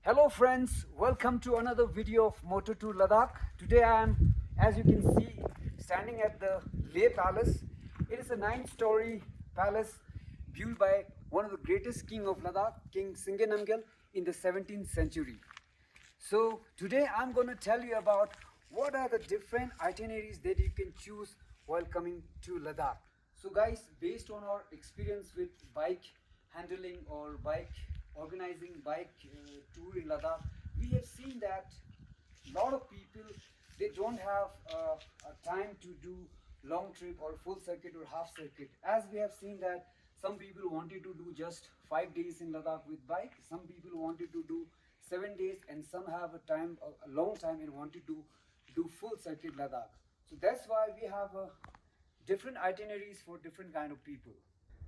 Hello friends, welcome to another video of Mototour Ladakh. Today I am, as you can see, standing at the Leh Palace. It is a 9-story palace built by one of the greatest king of Ladakh, King Singe Namgyal, in the 17th century. So today I'm going to tell you about what are the different itineraries that you can choose while coming to Ladakh. So guys, based on our experience with bike handling or bike organizing bike tour in Ladakh, we have seen that a lot of people, they don't have a time to do long trip or full circuit or half circuit. As we have seen that some people wanted to do just 5 days in Ladakh with bike, some people wanted to do 7 days, and some have a long time and wanted to do full circuit Ladakh. So that's why we have different itineraries for different kind of people.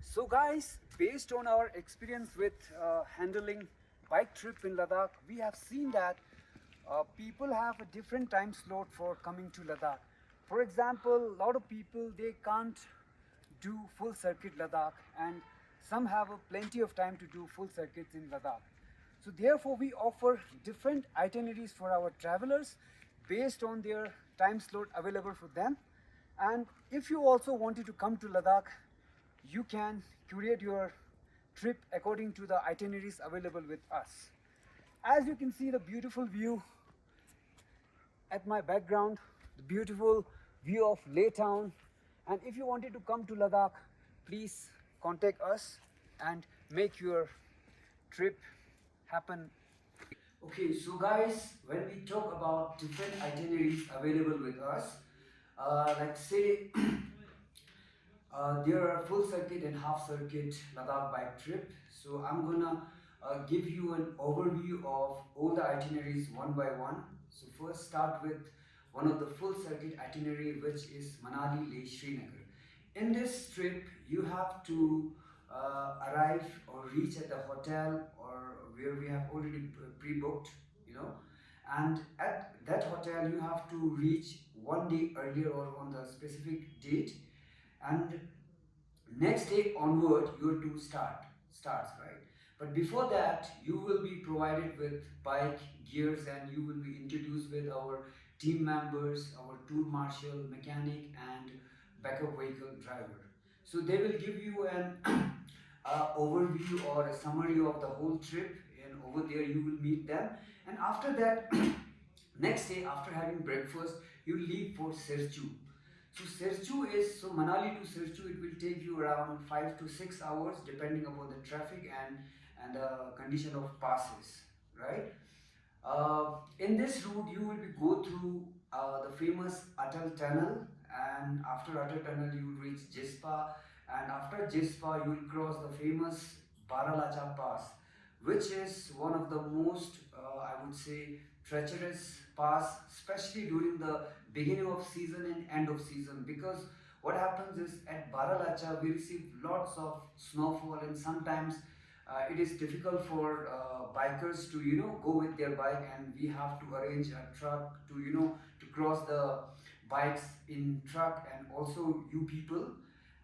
So guys, based on our experience with handling bike trip in Ladakh, we have seen that people have a different time slot for coming to Ladakh. For example, a lot of people, they can't do full circuit Ladakh, and some have plenty of time to do full circuits in Ladakh. So therefore we offer different itineraries for our travelers based on their time slot available for them. And if you also wanted to come to Ladakh, you can curate your trip according to the itineraries available with us. As you can see the beautiful view at my background, the beautiful view of Leh town. And if you wanted to come to Ladakh, please contact us and make your trip happen. Okay, so guys, when we talk about different itineraries available with us, like say there are full circuit and half circuit Ladakh bike trip. So I'm gonna give you an overview of all the itineraries one by one. So first start with one of the full circuit itinerary, which is Manali Leh Srinagar. In this trip, you have to arrive or reach at the hotel or where we have already pre-booked, and at that hotel you have to reach one day earlier or on the specific date, and next day onward your tour starts, right? But before that, you will be provided with bike gears and you will be introduced with our team members, our tour marshal, mechanic, and backup vehicle driver. So they will give you an overview or a summary of the whole trip, and over there you will meet them. And after that, next day after having breakfast, you leave for Serchu. So Manali to Serchu, it will take you around 5 to 6 hours depending upon the traffic and the condition of passes, right? In this route, you will be go through the famous Atal Tunnel, and after Atal Tunnel, you will reach Jispa, and after Jispa, you will cross the famous Baralacha Pass, which is one of the most, I would say, treacherous pass, especially during the beginning of season and end of season. Because what happens is at Baralacha, we receive lots of snowfall, and sometimes it is difficult for bikers to go with their bike, and we have to arrange a truck to to cross the bikes in truck, and also you people.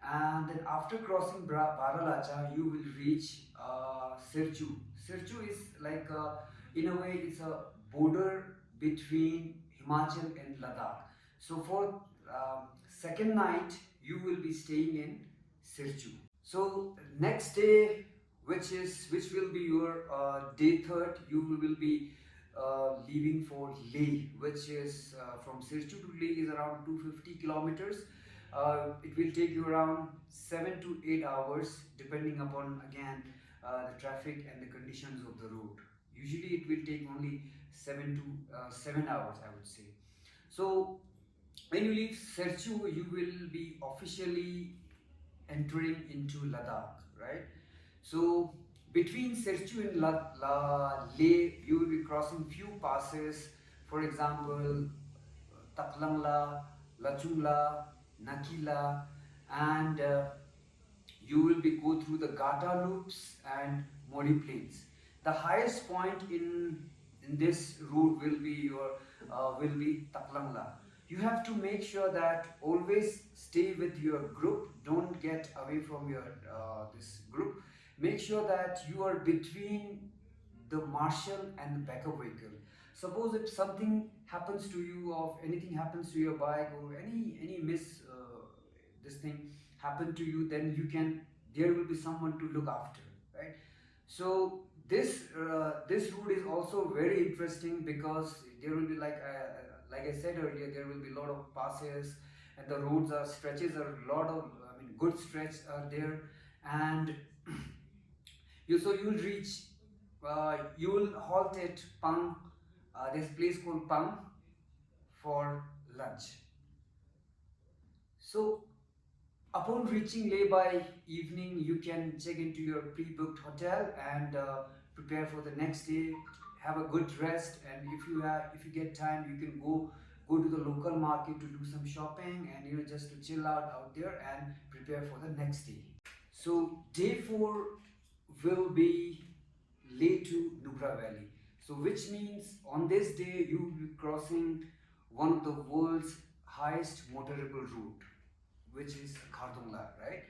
And then after crossing Baralacha, you will reach Sirchu. Sirchu is like in a way it's a border between Himachal and Ladakh. So for second night you will be staying in Sirchu. So next day, which will be your day third, you will be leaving for Leh, which is from Sirchu to Leh is around 250 kilometers. It will take you around 7 to 8 hours, depending upon again the traffic and the conditions of the road. Usually, it will take only 7 to 7 hours, I would say. So when you leave Serchu, you will be officially entering into Ladakh, right? So between Serchu and Leh, you will be crossing few passes. For example, Taklangla, Lachungla, Nakila, and you will be go through the Gata loops and Mori plains. The highest point in this route will be Taklangla. You have to make sure that always stay with your group. Don't get away from your this group. Make sure that you are between the marshal and the backup vehicle. Suppose if something happens to you, or anything happens to your bike, or any miss this thing happen to you, then you can, there will be someone to look after, right? So this route is also very interesting because there will be like I said earlier, there will be a lot of passes, and the roads are stretches are a lot of, I mean, good stretch are there. And you'll reach, you will halt at Pang, this place called Pang for lunch. So upon reaching Leh by evening, you can check into your pre-booked hotel and prepare for the next day. Have a good rest, and if you get time, you can go to the local market to do some shopping, and just to chill out there and prepare for the next day. So day 4 will be Leh to Nubra Valley. So which means on this day you will be crossing one of the world's highest motorable route, which is Khardungla, right?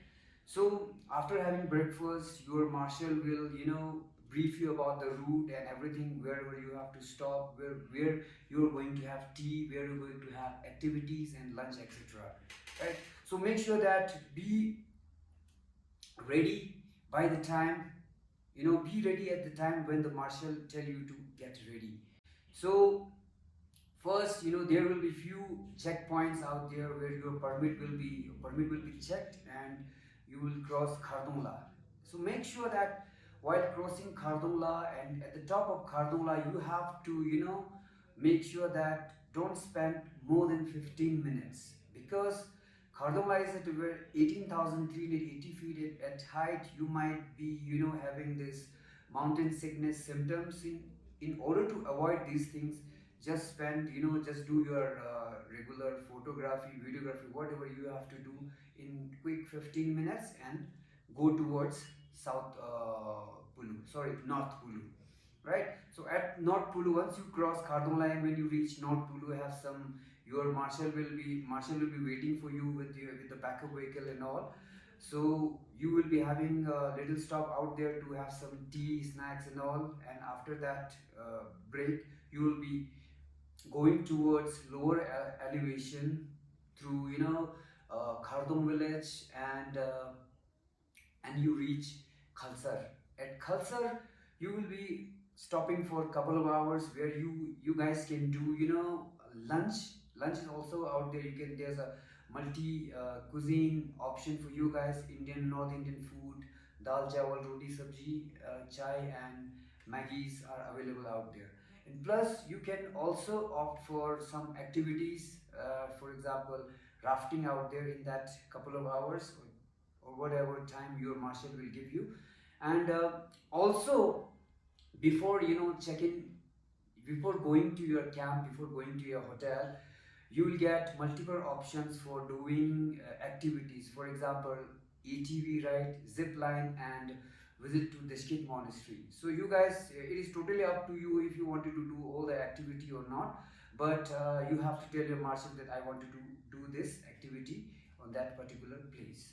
So after having breakfast, your marshal will, brief you about the route and everything, wherever you have to stop, where you're going to have tea, where you're going to have activities and lunch, etc. Right? So make sure that be ready by the time, be ready at the time when the marshal tell you to get ready. So first, there will be few checkpoints out there where your permit will be checked, and you will cross Khardungla. So make sure that while crossing Khardungla, and at the top of Khardungla, you have to, make sure that don't spend more than 15 minutes, because Khardungla is at over 18,380 feet at height. You might be, having this mountain sickness symptoms. In order to avoid these things, just spend, just do your regular photography, videography, whatever you have to do in quick 15 minutes, and go towards North Pulu, right? So at North Pulu, once you cross Khardungla, and when you reach North Pulu, have some, your marshal will be waiting for you with the backup vehicle and all. So you will be having a little stop out there to have some tea, snacks and all, and after that break, you will be going towards lower elevation through, Khardung village, and you reach Khalsar. At Khalsar, you will be stopping for a couple of hours where you guys can do, lunch. Lunch is also out there. There's a multi cuisine option for you guys. Indian, North Indian food, dal chawal, roti sabji, chai and Maggies are available out there. And plus, you can also opt for some activities. For example, rafting out there in that couple of hours, or whatever time your marshal will give you. And also, before check-in, before going to your camp, before going to your hotel, you will get multiple options for doing activities. For example, ATV ride, zip line, and visit to Diskit monastery. So you guys, it is totally up to you if you wanted to do all the activity or not. But you have to tell your marshal that I want to do this activity on that particular place.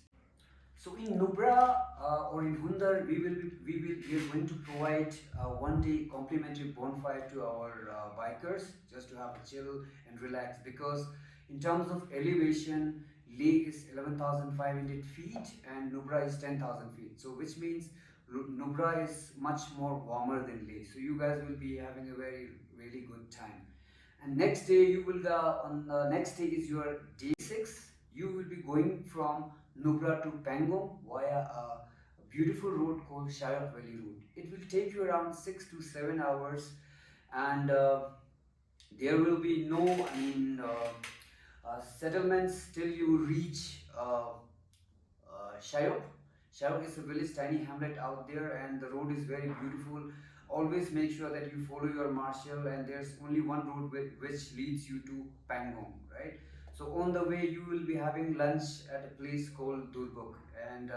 So in Nubra or in Hundar, we are going to provide 1 day complimentary bonfire to our bikers, just to have a chill and relax, because in terms of elevation, Leh is 11,500 feet and Nubra is 10,000 feet. So which means Nubra is much more warmer than Leh. So you guys will be having a really good time. And next day you will on the next day is your day 6. You will be going from Nubra to Pangong via a beautiful road called Shayok Valley Road. It will take you around 6 to 7 hours, and there will be no, settlements till you reach Shayok. Shayok is a village, tiny hamlet out there, and the road is very beautiful. Always make sure that you follow your marshal, and there's only one road which leads you to Pangong, right? So on the way, you will be having lunch at a place called Durbuk, and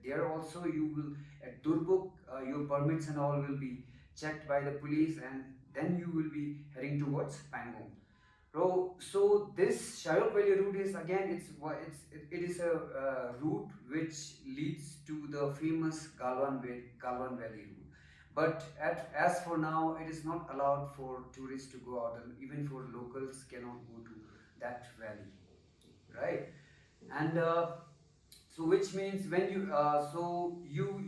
there also you will, at Durbuk, your permits and all will be checked by the police, and then you will be heading towards Pangong. So this Shayok Valley route is, again, it is a route which leads to the famous Galwan Valley route. But as for now, it is not allowed for tourists to go out, and even for locals cannot go to that valley, right? And so which means when you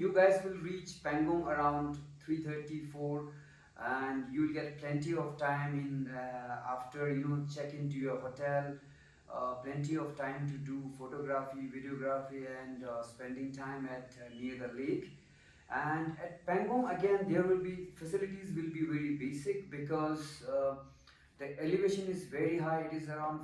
you guys will reach Pangong around 3:34, and you'll get plenty of time in after check into your hotel, plenty of time to do photography, videography, and spending time at near the lake. And at Pangong again, there will be facilities will be very basic because the elevation is very high. It is around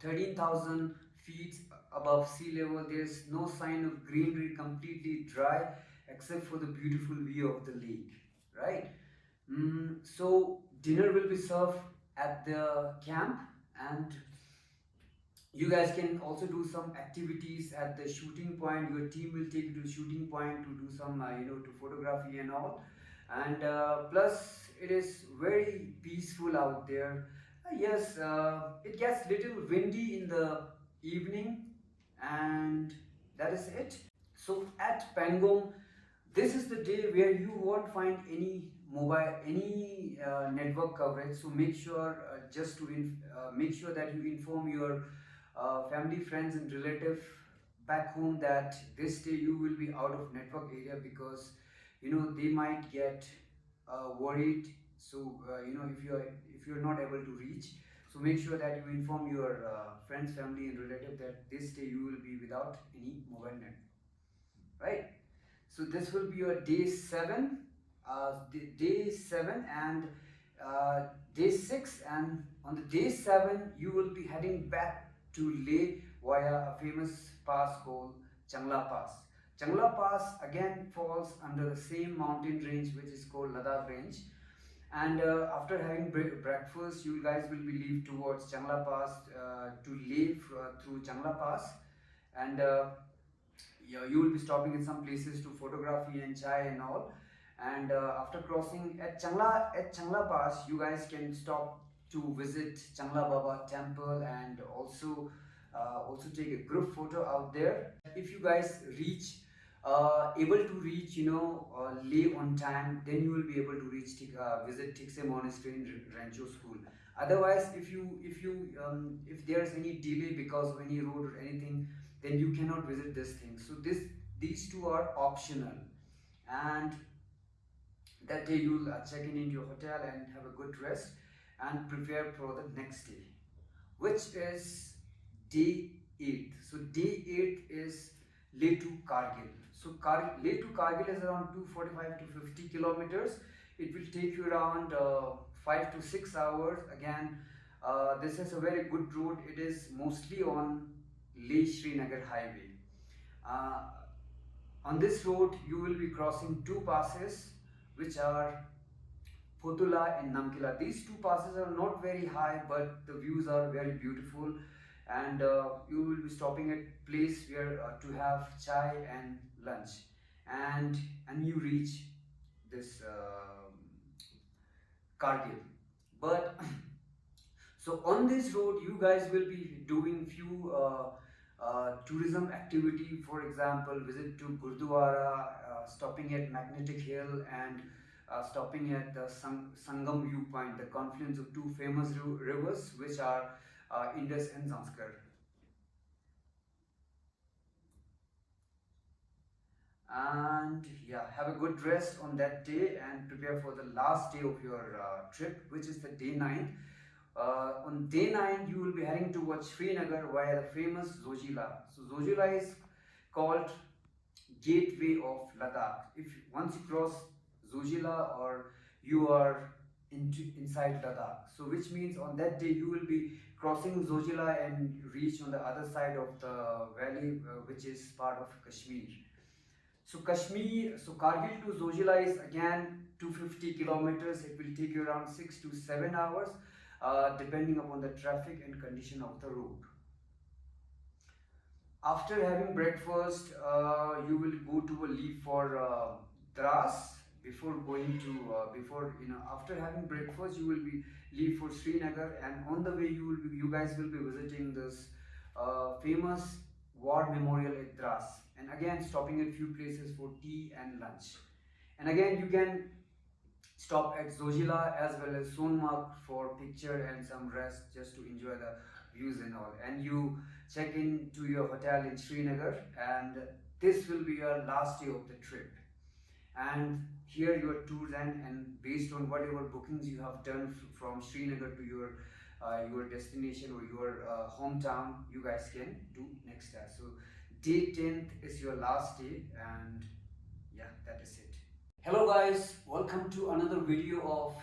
13,000 feet above sea level. There's no sign of greenery, completely dry, except for the beautiful view of the lake, right? So dinner will be served at the camp, and you guys can also do some activities at the shooting point. Your team will take you to shooting point to do some to photography and all. And plus it is very peaceful out there. Yes, it gets little windy in the evening, and that is it. So at Pangong, this is the day where you won't find any network coverage. So make sure just to make sure that you inform your family, friends, and relative back home that this day you will be out of network area, because they might get worried. So if you're not able to reach, so make sure that you inform your friends, family, and relative that this day you will be without any mobile net, right? So this will be your day 7, day 7 and day 6, and on the day 7 you will be heading back to Leh via a famous pass called Changla Pass. Changla Pass again falls under the same mountain range which is called Ladakh range. And after having breakfast, you guys will be leave towards Changla Pass to Leh through Changla Pass, and yeah, you will be stopping in some places to photography and chai and all. And after crossing at Changla Pass, you guys can stop to visit Changla Baba temple, and also take a group photo out there. If you guys reach able to reach Leh on time, then you will be able to reach visit Tikse Monastery in Rancho School. Otherwise, if there's any delay because of any road or anything, then you cannot visit this thing. So these two are optional, and that day you'll check in into your hotel and have a good rest and prepare for the next day, which is day 8. So day 8 is Leh to Kargil. So Leh to Kargil is around 245 to 50 kilometers. It will take you around 5 to 6 hours. Again, this is a very good road. It is mostly on Leh Srinagar highway. Uh, on this road, you will be crossing two passes, which are Photula and Namkila. These two passes are not very high, but the views are very beautiful, and you will be stopping at place where to have chai and lunch, and you reach this Kargil. But so on this road, you guys will be doing few tourism activity. For example, visit to Gurdwara, stopping at Magnetic Hill, and stopping at the Sangam viewpoint, the confluence of two famous rivers, which are Indus and Zanskar. And yeah, have a good rest on that day and prepare for the last day of your trip, which is the day 9. On day 9, you will be heading towards Srinagar via the famous Zojila. So Zojila is called gateway of Ladakh. If once you cross Zojila, or you are inside Ladakh, so which means on that day you will be crossing Zojila and reach on the other side of the valley, which is part of Kashmir. So Kargil to Zojila is again 250 kilometers. It will take you around 6 to 7 hours, depending upon the traffic and condition of the road. After having breakfast, you will go to a leave for Dras. Before going to after having breakfast, you will be leave for Srinagar, and on the way you guys will be visiting this famous war memorial at Dras. and again stopping at few places for tea and lunch. And again you can stop at Zojila as well as Sonmark for picture and some rest, just to enjoy the views and all. And you check in to your hotel in Srinagar, and this will be your last day of the trip. And here your tours end, and based on whatever bookings you have done from Srinagar to your destination or your hometown, you guys can do next day. So day 10th is your last day, and yeah, that is it. Hello guys, welcome to another video of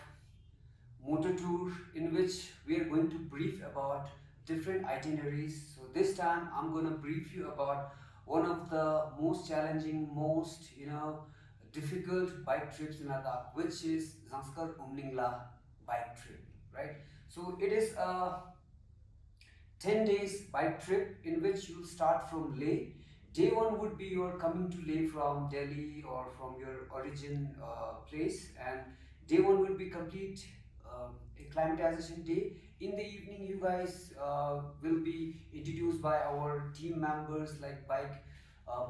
Mototour, in which we are going to brief about different itineraries. So this time I'm going to brief you about one of the most challenging, most difficult bike trips in Ladakh, which is Zanskar Umling la bike trip, right? So it is a 10 days bike trip in which you start from Leh. Day 1 would be your coming to Leh from Delhi or from your origin place, and day 1 would be complete acclimatization day. In the evening you guys will be introduced by our team members like bike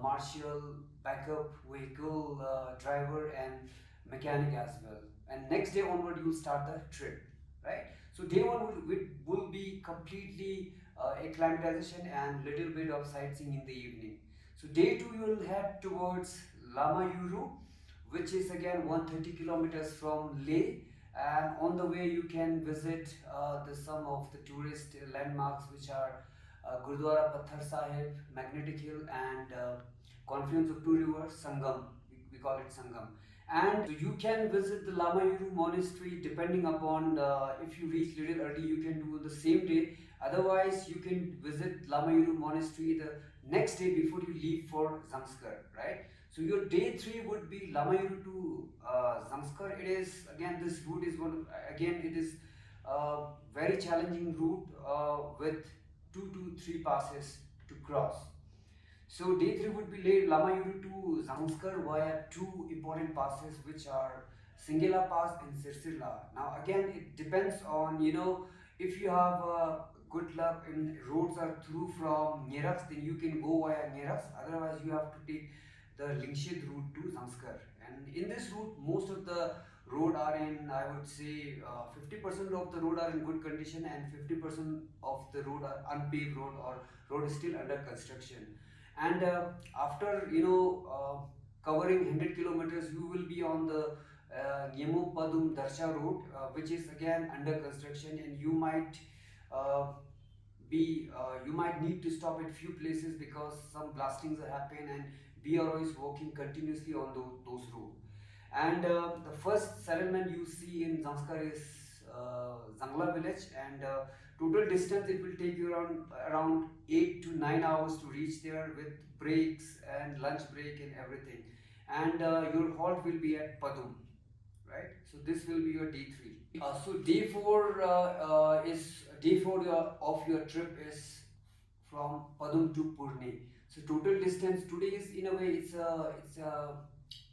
marshal, backup vehicle driver and mechanic as well. And next day onward you will start the trip, right? So day 1 will be completely acclimatization and little bit of sightseeing in the evening. So day 2 you will head towards Lama Yuru, which is again 130 kilometers from Leh, and on the way you can visit some of the tourist landmarks, which are Gurdwara Patthar Sahib, Magnetic Hill, and confluence of two rivers, Sangam. We call it Sangam. And so you can visit the Lama Yuru monastery depending upon if you reach little early, you can do the same day. Otherwise, you can visit Lama Yuru monastery the next day before you leave for Zanskar, right? So your day 3 would be Lama Yuru to Zanskar. It is again, this route is it is very challenging route with 2 to 3 passes to cross. So day 3 would be Lama Yuru to Zanskar via 2 important passes, which are Singela Pass and Sirsila. Now again, it depends on, if you have good luck and roads are through from Nerax, then you can go via Nerax. Otherwise you have to take the Lingshid route to Zanskar. And in this route, most of the road are in, I would say 50% of the road are in good condition and 50% of the road are unpaved road, or road is still under construction. And after covering 100 kilometers, you will be on the Yemo Padum Darsha road, which is again under construction, and you might need to stop at few places because some blastings happen and BRO is working continuously on those roads. And the first settlement you see in Zanskar is Zangla village, and total distance it will take you around 8 to 9 hours to reach there, with breaks and lunch break and everything. And your halt will be at Padum, right? So this will be your day 3. So day 4 of your trip is from Padum to Purne. So total distance today is, in a way, it's a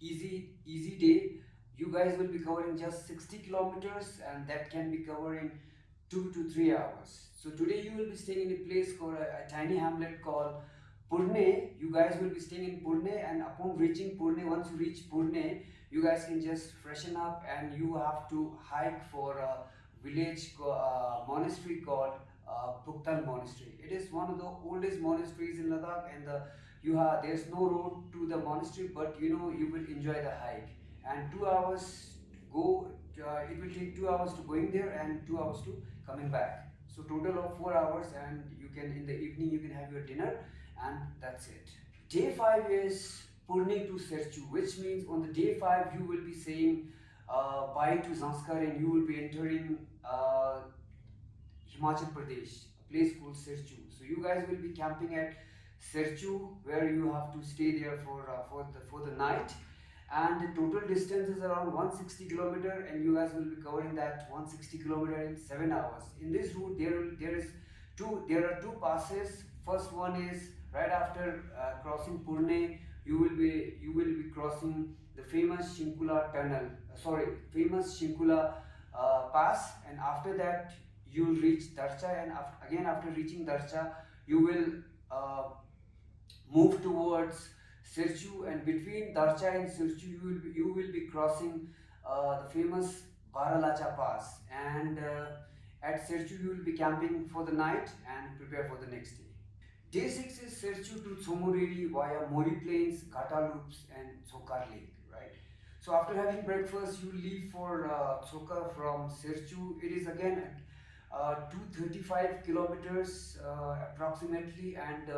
easy day. You guys will be covering just 60 kilometers, and that can be covered in 2 to 3 hours. So today you will be staying in a place called a tiny hamlet called Purne. You guys will be staying in Purne, and upon reaching Purne, once you reach Purne, you guys can just freshen up, and you have to hike for a village monastery called Buktal Monastery. It is one of the oldest monasteries in Ladakh, and there's no road to the monastery, but you will enjoy the hike. And 2 hours to go. It will take 2 hours to going there and 2 hours to coming back. So total of 4 hours, and in the evening you can have your dinner, and that's it. Day 5 is Purne to Serchu, which means on the day 5 you will be saying bye to Zanskar, and you will be entering Himachal Pradesh, a place called Serchu. So you guys will be camping at Serchu, where you have to stay there for the night. And the total distance is around 160 kilometer, and you guys will be covering that 160 kilometer in 7 hours. In this route, there are 2 passes. First one is right after crossing Purne. You will be crossing the famous Shinkula pass, and after that you will reach Darsha, and after reaching Darsha, you will move towards Sirchu, and between Darcha and Sirchu you will be crossing the famous Baralacha Pass, and at Sirchu you will be camping for the night and prepare for the next day. Day 6 is Sirchu to Tsomoriri via Mori Plains, Ghata Loops and Tsokar Lake, right? So after having breakfast, you leave for Tsokar from Sirchu. It is again 235 kilometers approximately, and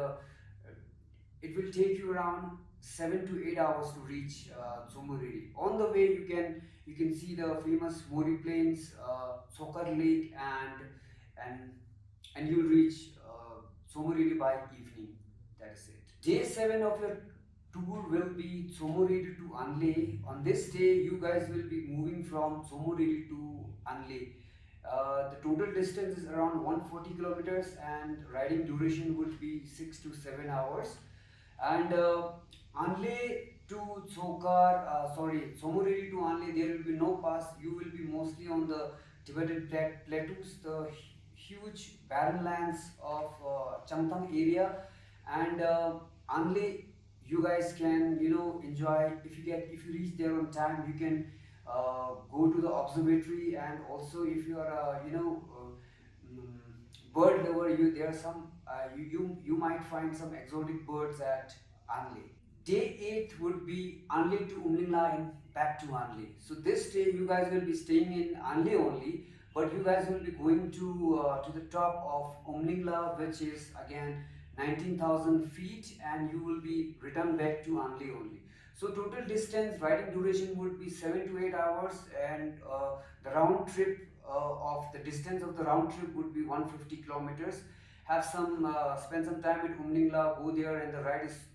it will take you around 7 to 8 hours to reach Tsomoriri. On the way, you can see the famous Mori Plains, Tsokar Lake, and and you'll reach Tsomoriri by evening. That is it. Day 7 of your tour will be Tsomoriri to Anle. On this day, you guys will be moving from Tsomoriri to Anle. The total distance is around 140 kilometers, and riding duration would be 6 to 7 hours. And Anle to Tsomoriri to Anle, there will be no pass. You will be mostly on the Tibetan plateaus, the huge barren lands of Changtang area, and Anle, you guys can enjoy. If you reach there on time, you can go to the observatory, and also if you are bird lover, there are some you might find some exotic birds at Anle. Day 8 would be Anle to Umling la and back to Anle. So this day you guys will be staying in Anle only, but you guys will be going to the top of Umling la, which is again 19,000 feet, and you will be return back to Anle only. So total distance, riding duration would be 7 to 8 hours, and the round trip of the distance of the round trip would be 150 kilometers. Have some spend some time at Umling la, go there, and the ride is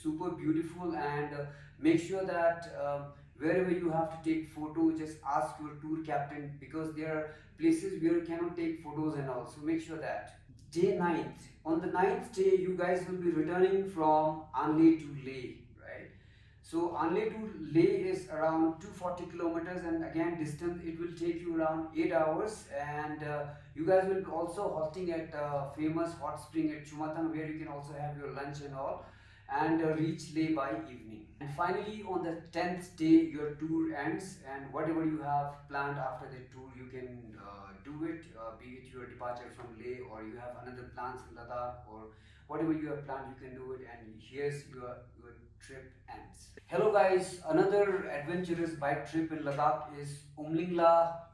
super beautiful. And make sure that wherever you have to take photo, just ask your tour captain, because there are places where you cannot take photos and all. So make sure that. Day 9th. On the 9th day, you guys will be returning from Anle to Leh, right? So Anle to Leh is around 240 kilometers, and again distance it will take you around 8 hours, and you guys will be also halting at famous hot spring at Chumatang, where you can also have your lunch and all, and reach Leh by evening. And finally, on the 10th day, your tour ends, and whatever you have planned after the tour, you can do it, be it your departure from Leh, or you have another plans in Ladakh, or whatever you have planned, you can do it, and here's your trip ends. Hello guys, another adventurous bike trip in Ladakh is Umling la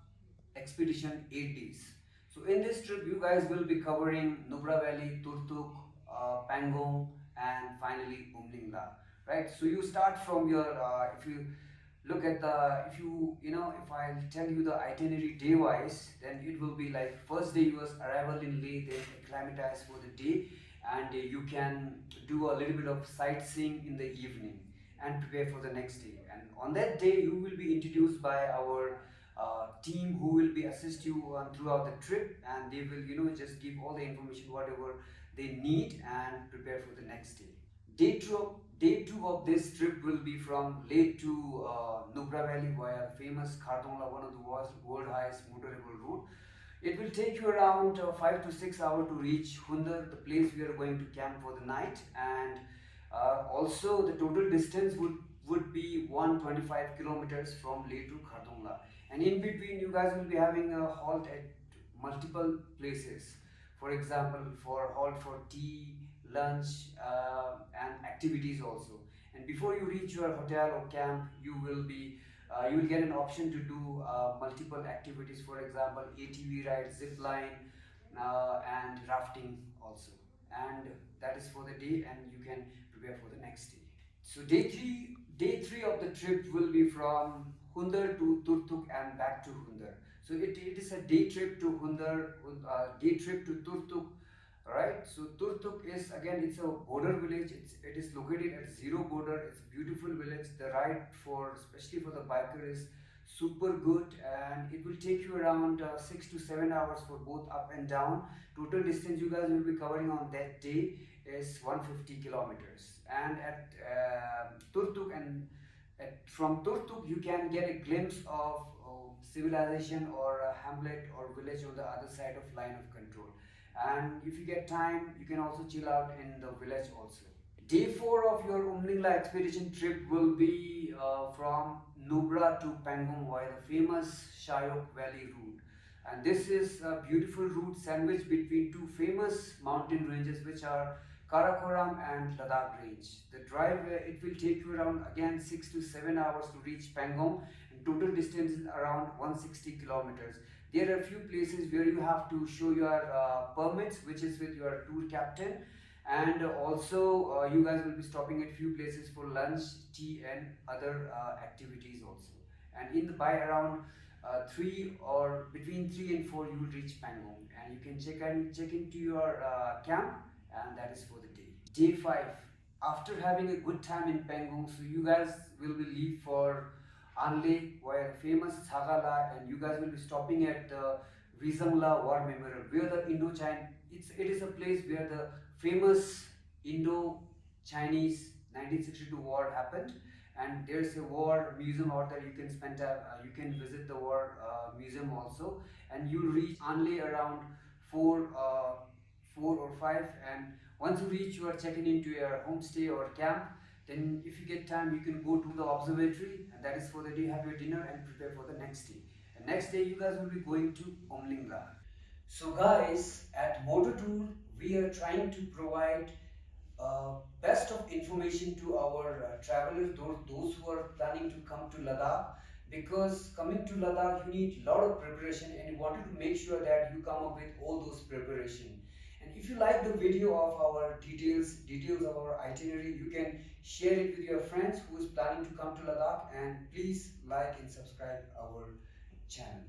Expedition 8 days. So in this trip, you guys will be covering Nubra Valley, Turtuk, Pangong, and finally Umling la. Right. So you start from your if you look at the if I'll tell you the itinerary day wise, then it will be like first day was arrival in Leh, then acclimatize for the day, and you can do a little bit of sightseeing in the evening and prepare for the next day. And on that day, you will be introduced by our team who will be assist you throughout the trip, and they will just give all the information whatever they need and prepare for the next day. Day two of this trip will be from Leh to Nubra Valley via famous Khardongla, one of the world highest motorable route. It will take you around 5 to 6 hours to reach Hundar, the place we are going to camp for the night, and also the total distance would be 125 kilometers from Leh to Khardongla. And in between, you guys will be having a halt at multiple places. For example, for halt for tea, lunch, and activities also. And before you reach your hotel or camp, you will get an option to do multiple activities. For example, ATV ride, zip line, and rafting also. And that is for the day, and you can prepare for the next day. So day three of the trip will be from Hundar to Turtuk and back to Hundar. So it is a day trip to Hundar, day trip to Turtuk. Alright, so Turtuk is again, it's a border village. It is located at zero border. It's a beautiful village. The ride especially for the biker is super good, and it will take you around 6 to 7 hours for both up and down. Total distance you guys will be covering on that day is 150 kilometers. And at Turtuk from Turtuk you can get a glimpse of civilization or a hamlet or village on the other side of line of control. And if you get time, you can also chill out in the village also. Day 4 of your Umling la Expedition trip will be from Nubra to Pangong via the famous Shayok Valley route. And this is a beautiful route sandwiched between two famous mountain ranges, which are Karakoram and Ladakh range. The drive, it will take you around again 6 to 7 hours to reach Pangong, and total distance is around 160 kilometers. There are a few places where you have to show your permits, which is with your tour captain, and also you guys will be stopping at few places for lunch, tea, and other activities also. And in the by around 3 or between 3 and 4 you will reach Pangong, and you can check into your camp, and that is for the day. Day 5, after having a good time in Pangong, so you guys will be leave for Anle via famous saga, and you guys will be stopping at Rizangla War Memorial, where the Indo-Chinese, it is a place where the famous Indo-Chinese 1962 war happened, and there's a war museum out there. You can spend time, you can visit the war museum also, and you'll reach Anle around 4 or 5, and once you reach, you are checking into your homestay or camp. Then if you get time, you can go to the observatory, and that is for the day. Have your dinner and prepare for the next day. And next day you guys will be going to Umling la. So guys, at Mototour, we are trying to provide best of information to our travelers, those who are planning to come to Ladakh, because coming to Ladakh you need a lot of preparation, and you wanted to make sure that you come up with all those preparation. And if you like the video of our details of our itinerary, you can share it with your friends who is planning to come to Ladakh, and please like and subscribe our channel.